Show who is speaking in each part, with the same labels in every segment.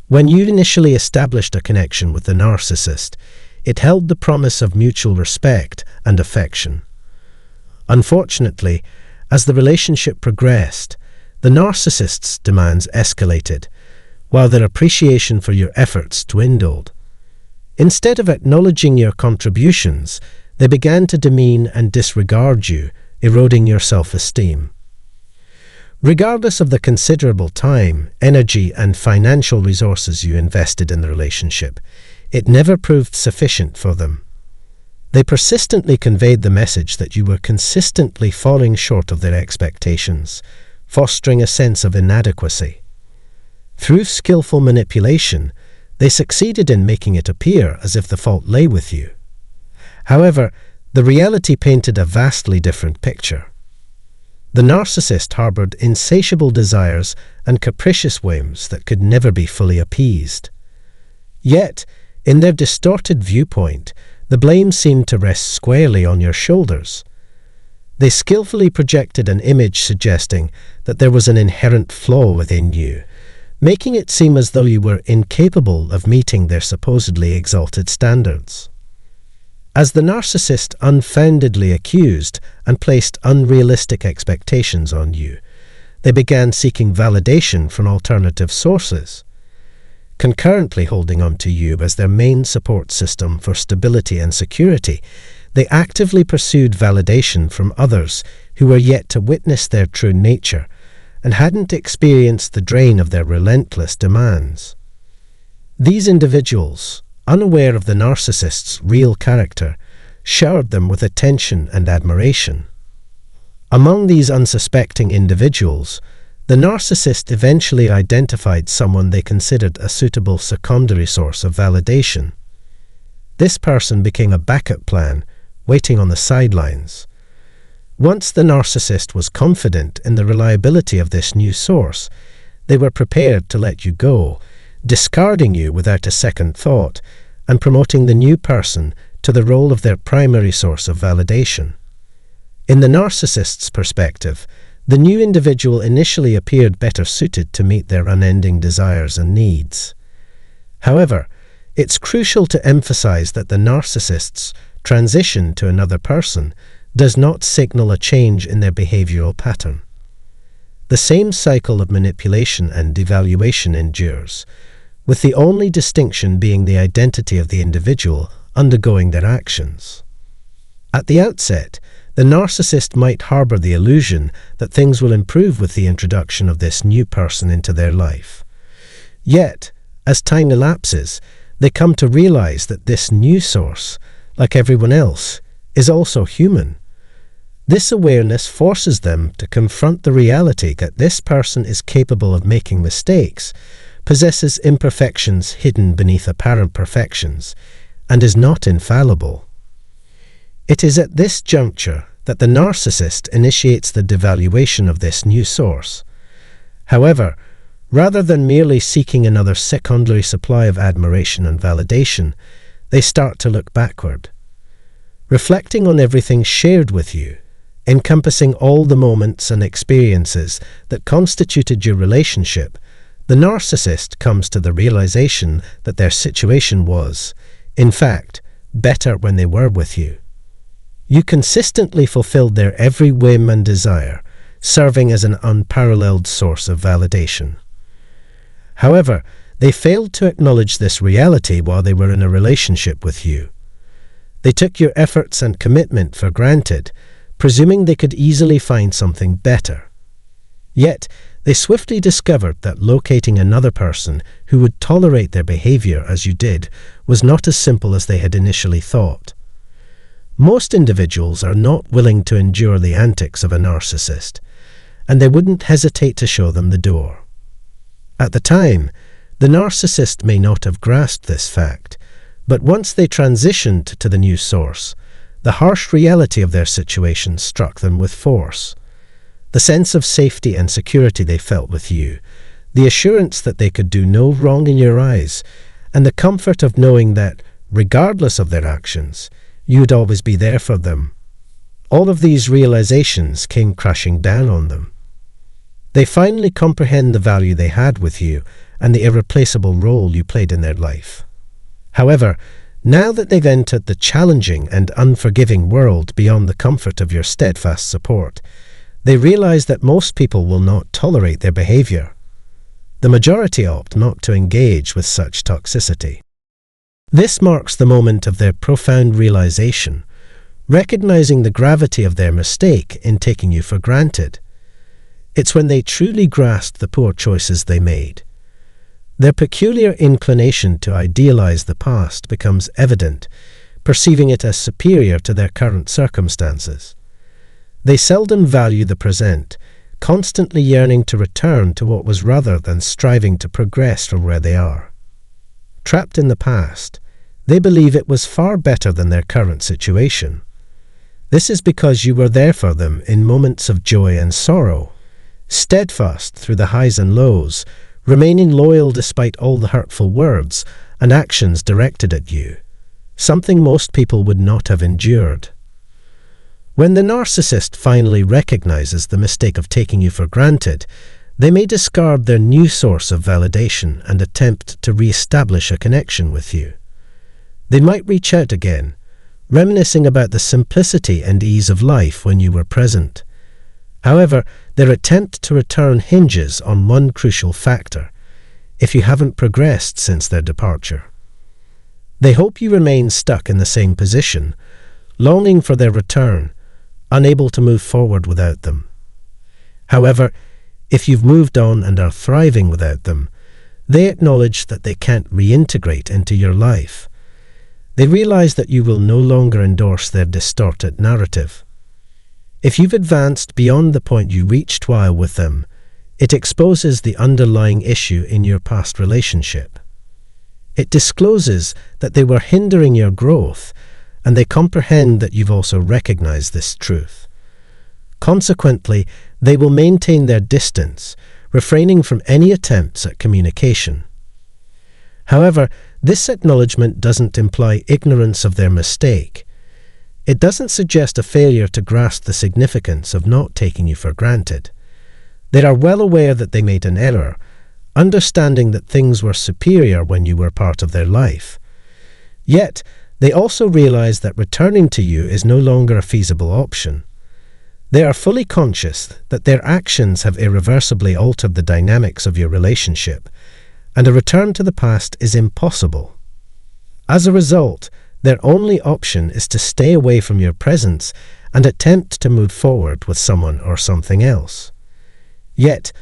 Speaker 1: When you initially established a connection with the narcissist, it held the promise of mutual respect and affection. Unfortunately, as the relationship progressed, the narcissist's demands escalated, while their appreciation for your efforts dwindled. Instead of acknowledging your contributions, they began to demean and disregard you, eroding your self-esteem. Regardless of the considerable time, energy, and financial resources you invested in the relationship, it never proved sufficient for them. They persistently conveyed the message that you were consistently falling short of their expectations, fostering a sense of inadequacy. Through skillful manipulation, they succeeded in making it appear as if the fault lay with you. However, the reality painted a vastly different picture. The narcissist harbored insatiable desires and capricious whims that could never be fully appeased. Yet, in their distorted viewpoint, the blame seemed to rest squarely on your shoulders. They skillfully projected an image suggesting that there was an inherent flaw within you, making it seem as though you were incapable of meeting their supposedly exalted standards. As the narcissist unfoundedly accused and placed unrealistic expectations on you, they began seeking validation from alternative sources. Concurrently holding on to you as their main support system for stability and security, they actively pursued validation from others who were yet to witness their true nature and hadn't experienced the drain of their relentless demands. These individuals, unaware of the narcissist's real character, showered them with attention and admiration. Among these unsuspecting individuals, the narcissist eventually identified someone they considered a suitable secondary source of validation. This person became a backup plan, waiting on the sidelines. Once the narcissist was confident in the reliability of this new source, they were prepared to let you go, discarding you without a second thought, and promoting the new person to the role of their primary source of validation. In the narcissist's perspective, the new individual initially appeared better suited to meet their unending desires and needs. However, it's crucial to emphasize that the narcissist's transition to another person does not signal a change in their behavioral pattern. The same cycle of manipulation and devaluation endures, with the only distinction being the identity of the individual undergoing their actions. At the outset, the narcissist might harbor the illusion that things will improve with the introduction of this new person into their life. Yet, as time elapses, they come to realize that this new source, like everyone else, is also human. This awareness forces them to confront the reality that this person is capable of making mistakes, possesses imperfections hidden beneath apparent perfections, and is not infallible. It is at this juncture that the narcissist initiates the devaluation of this new source. However, rather than merely seeking another secondary supply of admiration and validation, they start to look backward. Reflecting on everything shared with you, encompassing all the moments and experiences that constituted your relationship, the narcissist comes to the realization that their situation was, in fact, better when they were with you. You consistently fulfilled their every whim and desire, serving as an unparalleled source of validation. However, they failed to acknowledge this reality while they were in a relationship with you. They took your efforts and commitment for granted, presuming they could easily find something better. Yet, they swiftly discovered that locating another person who would tolerate their behavior as you did was not as simple as they had initially thought. Most individuals are not willing to endure the antics of a narcissist, and they wouldn't hesitate to show them the door. At the time, the narcissist may not have grasped this fact, but once they transitioned to the new source, the harsh reality of their situation struck them with force. The sense of safety and security they felt with you, the assurance that they could do no wrong in your eyes, and the comfort of knowing that, regardless of their actions, you'd always be there for them. All of these realizations came crashing down on them. They finally comprehend the value they had with you and the irreplaceable role you played in their life. However, now that they've entered the challenging and unforgiving world beyond the comfort of your steadfast support, they realize that most people will not tolerate their behavior. The majority opt not to engage with such toxicity. This marks the moment of their profound realization, recognizing the gravity of their mistake in taking you for granted. It's when they truly grasp the poor choices they made. Their peculiar inclination to idealize the past becomes evident, perceiving it as superior to their current circumstances. They seldom value the present, constantly yearning to return to what was rather than striving to progress from where they are. Trapped in the past, they believe it was far better than their current situation. This is because you were there for them in moments of joy and sorrow, steadfast through the highs and lows, remaining loyal despite all the hurtful words and actions directed at you, something most people would not have endured. When the narcissist finally recognizes the mistake of taking you for granted, they may discard their new source of validation and attempt to re-establish a connection with you. They might reach out again, reminiscing about the simplicity and ease of life when you were present. However, their attempt to return hinges on one crucial factor: if you haven't progressed since their departure. They hope you remain stuck in the same position, longing for their return, unable to move forward without them. However, if you've moved on and are thriving without them, they acknowledge that they can't reintegrate into your life. They realize that you will no longer endorse their distorted narrative. If you've advanced beyond the point you reached while with them, it exposes the underlying issue in your past relationship. It discloses that they were hindering your growth, and they comprehend that you've also recognized this truth. Consequently, they will maintain their distance, refraining from any attempts at communication. However, this acknowledgement doesn't imply ignorance of their mistake. It doesn't suggest a failure to grasp the significance of not taking you for granted. They are well aware that they made an error, understanding that things were superior when you were part of their life. Yet, they also realize that returning to you is no longer a feasible option. They are fully conscious that their actions have irreversibly altered the dynamics of your relationship, and a return to the past is impossible. As a result, their only option is to stay away from your presence and attempt to move forward with someone or something else. Yet,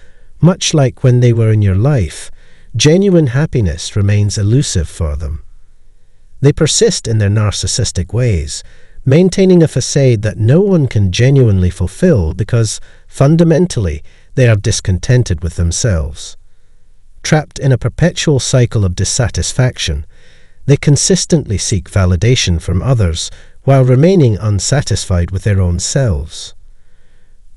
Speaker 1: much like when they were in your life, genuine happiness remains elusive for them. They persist in their narcissistic ways, maintaining a facade that no one can genuinely fulfill because, fundamentally, they are discontented with themselves. Trapped in a perpetual cycle of dissatisfaction, they consistently seek validation from others while remaining unsatisfied with their own selves.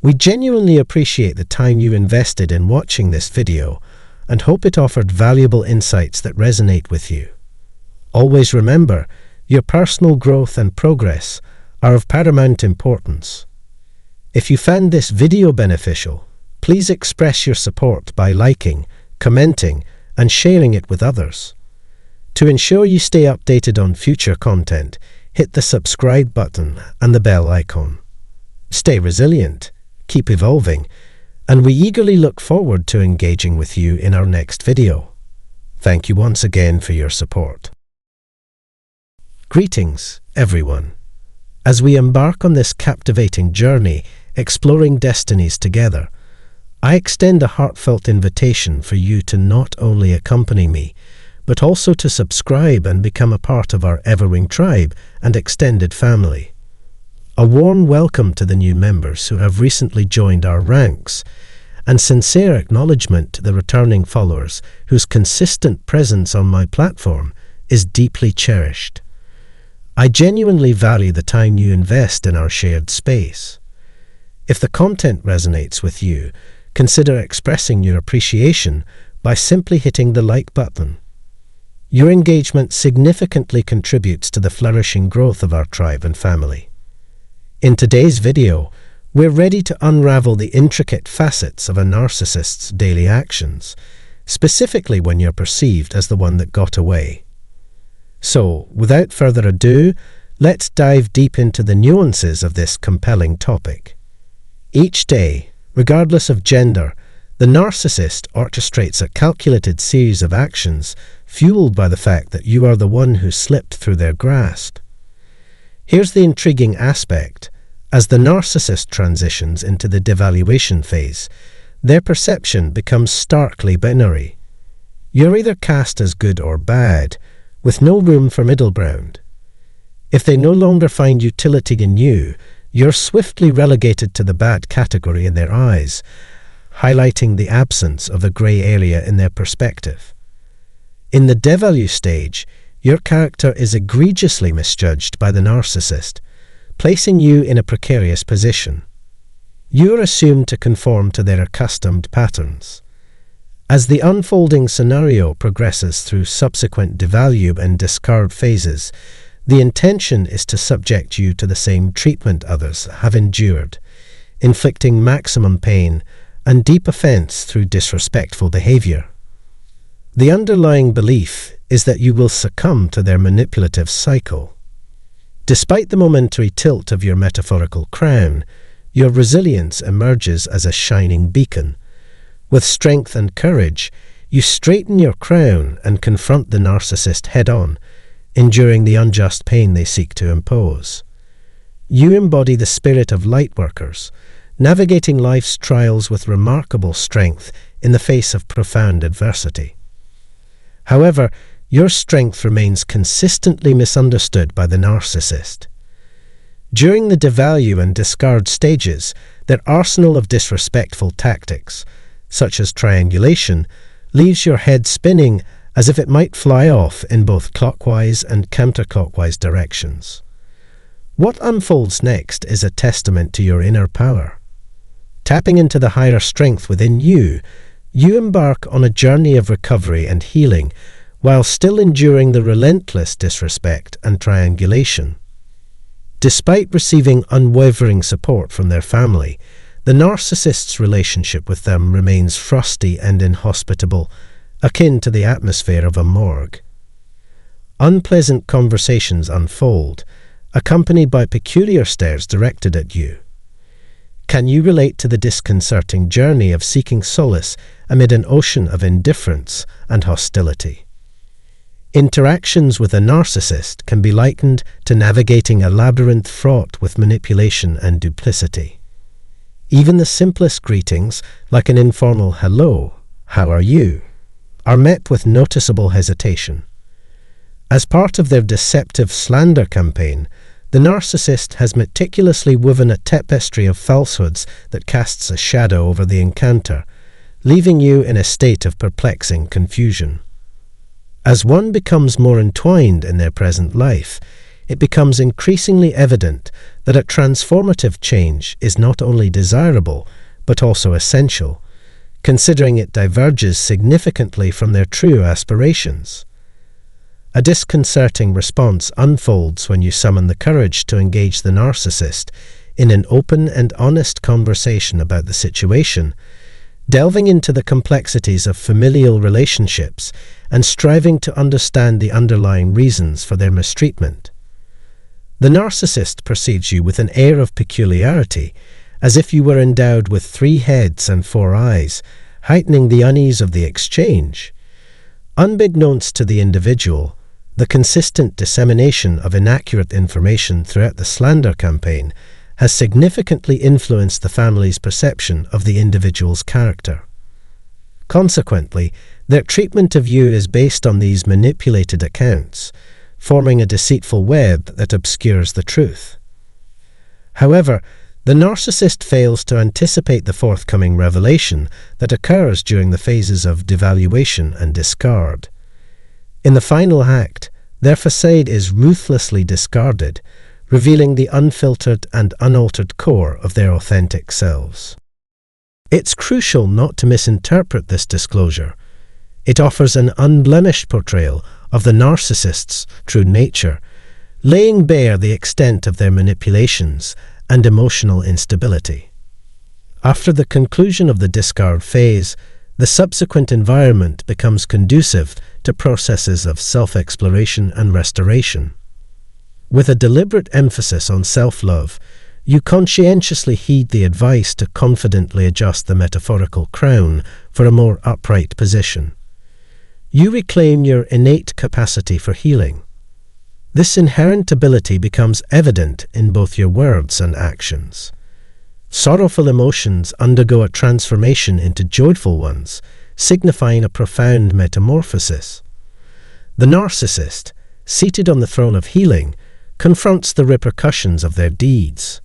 Speaker 1: We genuinely appreciate the time you invested in watching this video and hope it offered valuable insights that resonate with you. Always remember, your personal growth and progress are of paramount importance. If you found this video beneficial, please express your support by liking, commenting, and sharing it with others. To ensure you stay updated on future content, hit the subscribe button and the bell icon. Stay resilient, keep evolving, and we eagerly look forward to engaging with you in our next video. Thank you once again for your support. Greetings, everyone. As we embark on this captivating journey, exploring destinies together, I extend a heartfelt invitation for you to not only accompany me, but also to subscribe and become a part of our Everwing tribe and extended family. A warm welcome to the new members who have recently joined our ranks, and sincere acknowledgement to the returning followers whose consistent presence on my platform is deeply cherished. I genuinely value the time you invest in our shared space. If the content resonates with you, consider expressing your appreciation by simply hitting the like button. Your engagement significantly contributes to the flourishing growth of our tribe and family. In today's video, We're ready to unravel the intricate facets of a narcissist's daily actions, specifically when you're perceived as the one that got away. So, without further ado, let's dive deep into the nuances of this compelling topic. Each day, regardless of gender, the narcissist orchestrates a calculated series of actions fueled by the fact that you are the one who slipped through their grasp. Here's the intriguing aspect. As the narcissist transitions into the devaluation phase, their perception becomes starkly binary. You're either cast as good or bad, with no room for middle ground. If they no longer find utility in you, you're swiftly relegated to the bad category in their eyes, highlighting the absence of a grey area in their perspective. In the devalue stage, your character is egregiously misjudged by the narcissist, placing you in a precarious position. You are assumed to conform to their accustomed patterns. As the unfolding scenario progresses through subsequent devalue and discard phases, the intention is to subject you to the same treatment others have endured, inflicting maximum pain and deep offense through disrespectful behavior. The underlying belief is that you will succumb to their manipulative cycle. Despite the momentary tilt of your metaphorical crown, your resilience emerges as a shining beacon. With strength and courage, you straighten your crown and confront the narcissist head-on, enduring the unjust pain they seek to impose. You embody the spirit of lightworkers, navigating life's trials with remarkable strength in the face of profound adversity. However, your strength remains consistently misunderstood by the narcissist. During the devalue and discard stages, their arsenal of disrespectful tactics, such as triangulation, leaves your head spinning as if it might fly off in both clockwise and counterclockwise directions. What unfolds next is a testament to your inner power. Tapping into the higher strength within you, you embark on a journey of recovery and healing, while still enduring the relentless disrespect and triangulation. Despite receiving unwavering support from their family, the narcissist's relationship with them remains frosty and inhospitable, akin to the atmosphere of a morgue. Unpleasant conversations unfold, accompanied by peculiar stares directed at you. Can you relate to the disconcerting journey of seeking solace amid an ocean of indifference and hostility? Interactions with a narcissist can be likened to navigating a labyrinth fraught with manipulation and duplicity. Even the simplest greetings, like an informal "hello, how are you?" are met with noticeable hesitation. As part of their deceptive slander campaign, the narcissist has meticulously woven a tapestry of falsehoods that casts a shadow over the encounter, leaving you in a state of perplexing confusion. As one becomes more entwined in their present life, it becomes increasingly evident that a transformative change is not only desirable, but also essential, considering it diverges significantly from their true aspirations. A disconcerting response unfolds when you summon the courage to engage the narcissist in an open and honest conversation about the situation, delving into the complexities of familial relationships and striving to understand the underlying reasons for their mistreatment. The narcissist perceives you with an air of peculiarity, as if you were endowed with 3 heads and 4 eyes, heightening the unease of the exchange. Unbeknownst to the individual, the consistent dissemination of inaccurate information throughout the slander campaign has significantly influenced the family's perception of the individual's character. Consequently, their treatment of you is based on these manipulated accounts, forming a deceitful web that obscures the truth. However, the narcissist fails to anticipate the forthcoming revelation that occurs during the phases of devaluation and discard. In the final act, their facade is ruthlessly discarded, revealing the unfiltered and unaltered core of their authentic selves. It's crucial not to misinterpret this disclosure. It offers an unblemished portrayal of the narcissist's true nature, laying bare the extent of their manipulations and emotional instability. After the conclusion of the discard phase, the subsequent environment becomes conducive to processes of self-exploration and restoration. With a deliberate emphasis on self-love, you conscientiously heed the advice to confidently adjust the metaphorical crown for a more upright position. You reclaim your innate capacity for healing. This inherent ability becomes evident in both your words and actions. Sorrowful emotions undergo a transformation into joyful ones, signifying a profound metamorphosis. The narcissist, seated on the throne of healing, confronts the repercussions of their deeds.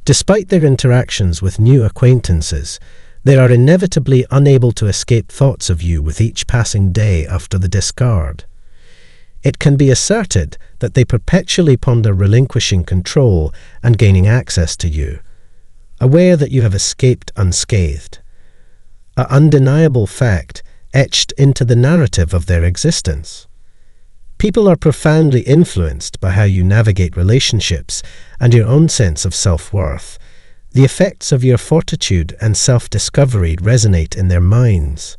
Speaker 1: Despite their interactions with new acquaintances, they are inevitably unable to escape thoughts of you with each passing day after the discard. It can be asserted that they perpetually ponder relinquishing control and gaining access to you, aware that you have escaped unscathed. An undeniable fact etched into the narrative of their existence. People are profoundly influenced by how you navigate relationships and your own sense of self-worth. The effects of your fortitude and self-discovery resonate in their minds.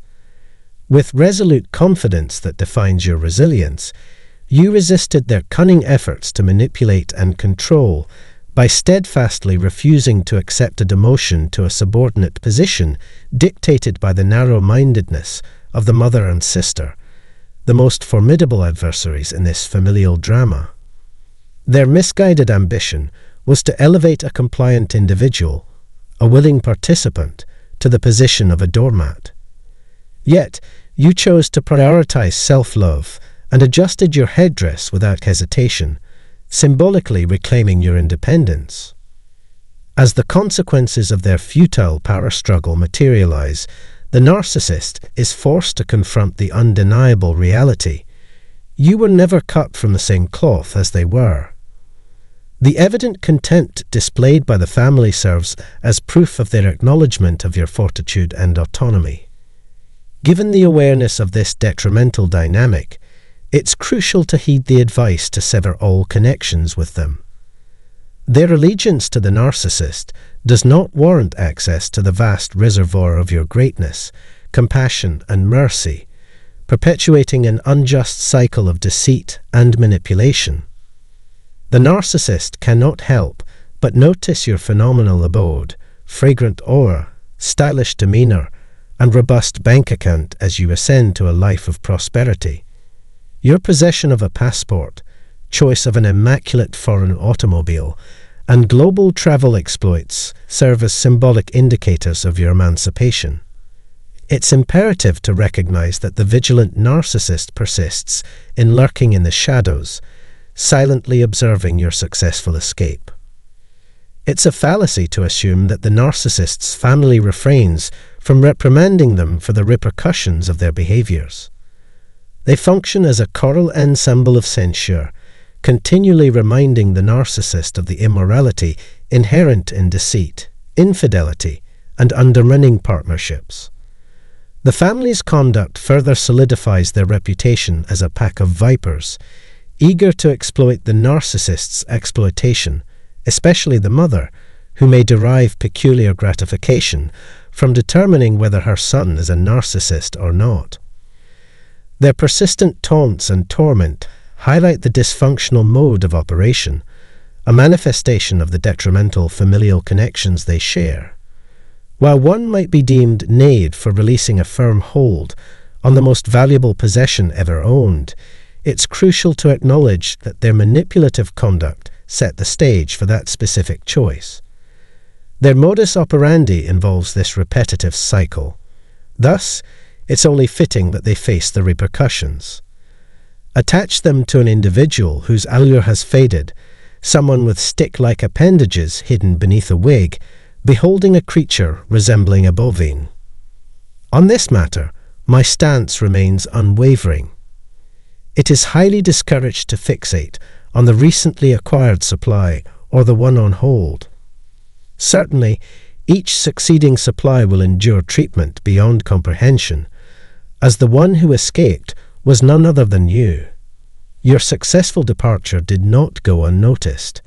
Speaker 1: With resolute confidence that defines your resilience, you resisted their cunning efforts to manipulate and control by steadfastly refusing to accept a demotion to a subordinate position dictated by the narrow-mindedness of the mother and sister, the most formidable adversaries in this familial drama. Their misguided ambition was to elevate a compliant individual, a willing participant, to the position of a doormat. Yet, you chose to prioritize self-love and adjusted your headdress without hesitation, symbolically reclaiming your independence. As the consequences of their futile power struggle materialize, the narcissist is forced to confront the undeniable reality. You were never cut from the same cloth as they were. The evident contempt displayed by the family serves as proof of their acknowledgement of your fortitude and autonomy. Given the awareness of this detrimental dynamic, it's crucial to heed the advice to sever all connections with them. Their allegiance to the narcissist does not warrant access to the vast reservoir of your greatness, compassion, and mercy, perpetuating an unjust cycle of deceit and manipulation. The narcissist cannot help but notice your phenomenal abode, fragrant aura, stylish demeanor, and robust bank account as you ascend to a life of prosperity. Your possession of a passport, choice of an immaculate foreign automobile, and global travel exploits serve as symbolic indicators of your emancipation. It's imperative to recognize that the vigilant narcissist persists in lurking in the shadows, silently observing your successful escape. It's a fallacy to assume that the narcissist's family refrains from reprimanding them for the repercussions of their behaviors. They function as a choral ensemble of censure, continually reminding the narcissist of the immorality inherent in deceit, infidelity, and undermining partnerships. The family's conduct further solidifies their reputation as a pack of vipers, eager to exploit the narcissist's exploitation, especially the mother, who may derive peculiar gratification from determining whether her son is a narcissist or not. Their persistent taunts and torment highlight the dysfunctional mode of operation, a manifestation of the detrimental familial connections they share. While one might be deemed knave for releasing a firm hold on the most valuable possession ever owned, it's crucial to acknowledge that their manipulative conduct set the stage for that specific choice. Their modus operandi involves this repetitive cycle. Thus, it's only fitting that they face the repercussions. Attach them to an individual whose allure has faded, someone with stick-like appendages hidden beneath a wig, beholding a creature resembling a bovine. On this matter, my stance remains unwavering. It is highly discouraged to fixate on the recently acquired supply or the one on hold. Certainly, each succeeding supply will endure treatment beyond comprehension, as the one who escaped was none other than you. Your successful departure did not go unnoticed,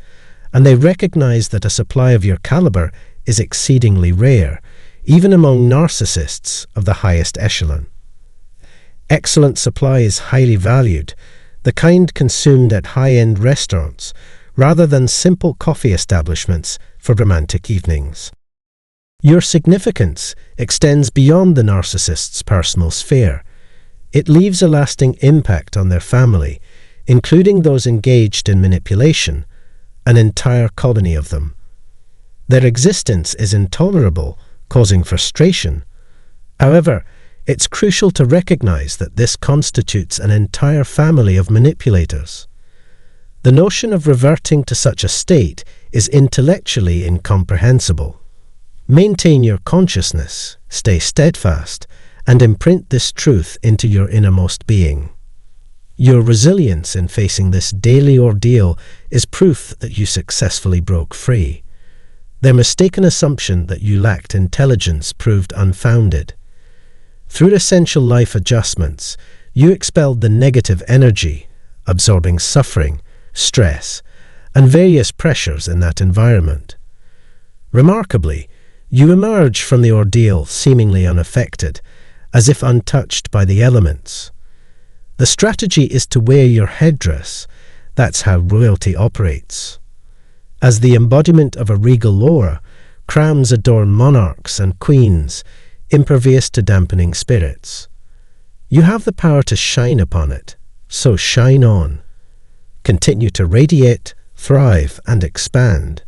Speaker 1: and they recognize that a supply of your caliber is exceedingly rare, even among narcissists of the highest echelon. Excellent supply is highly valued, the kind consumed at high-end restaurants rather than simple coffee establishments for romantic evenings. Your significance extends beyond the narcissist's personal sphere. It leaves a lasting impact on their family, including those engaged in manipulation, an entire colony of them. Their existence is intolerable, causing frustration. However, it's crucial to recognize that this constitutes an entire family of manipulators. The notion of reverting to such a state is intellectually incomprehensible. Maintain your consciousness, stay steadfast, and imprint this truth into your innermost being. Your resilience in facing this daily ordeal is proof that you successfully broke free. Their mistaken assumption that you lacked intelligence proved unfounded. Through essential life adjustments, you expelled the negative energy, absorbing suffering, stress, and various pressures in that environment. Remarkably, you emerge from the ordeal seemingly unaffected, as if untouched by the elements. The strategy is to wear your headdress. That's how royalty operates. As the embodiment of a regal lore, crowns adorn monarchs and queens, impervious to dampening spirits. You have the power to shine upon it, so shine on. Continue to radiate, thrive, and expand.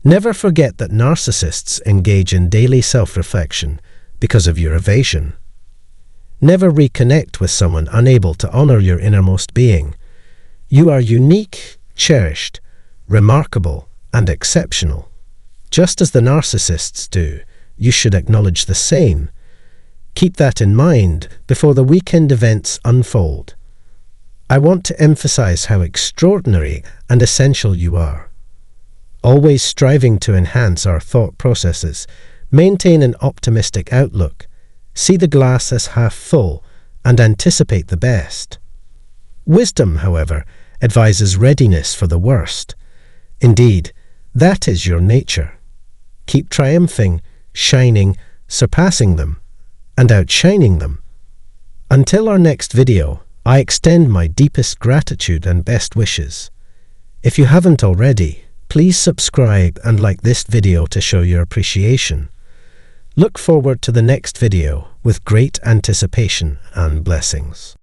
Speaker 1: Never forget that narcissists engage in daily self-reflection because of your evasion. Never reconnect with someone unable to honor your innermost being. You are unique, cherished, remarkable, and exceptional. Just as the narcissists do, you should acknowledge the same. Keep that in mind before the weekend events unfold. I want to emphasize how extraordinary and essential you are. Always striving to enhance our thought processes, maintain an optimistic outlook, see the glass as half full, and anticipate the best. Wisdom, however, advises readiness for the worst. Indeed, that is your nature. Keep triumphing, shining, surpassing them, and outshining them. Until our next video, I extend my deepest gratitude and best wishes. If you haven't already, please subscribe and like this video to show your appreciation. Look forward to the next video with great anticipation and blessings.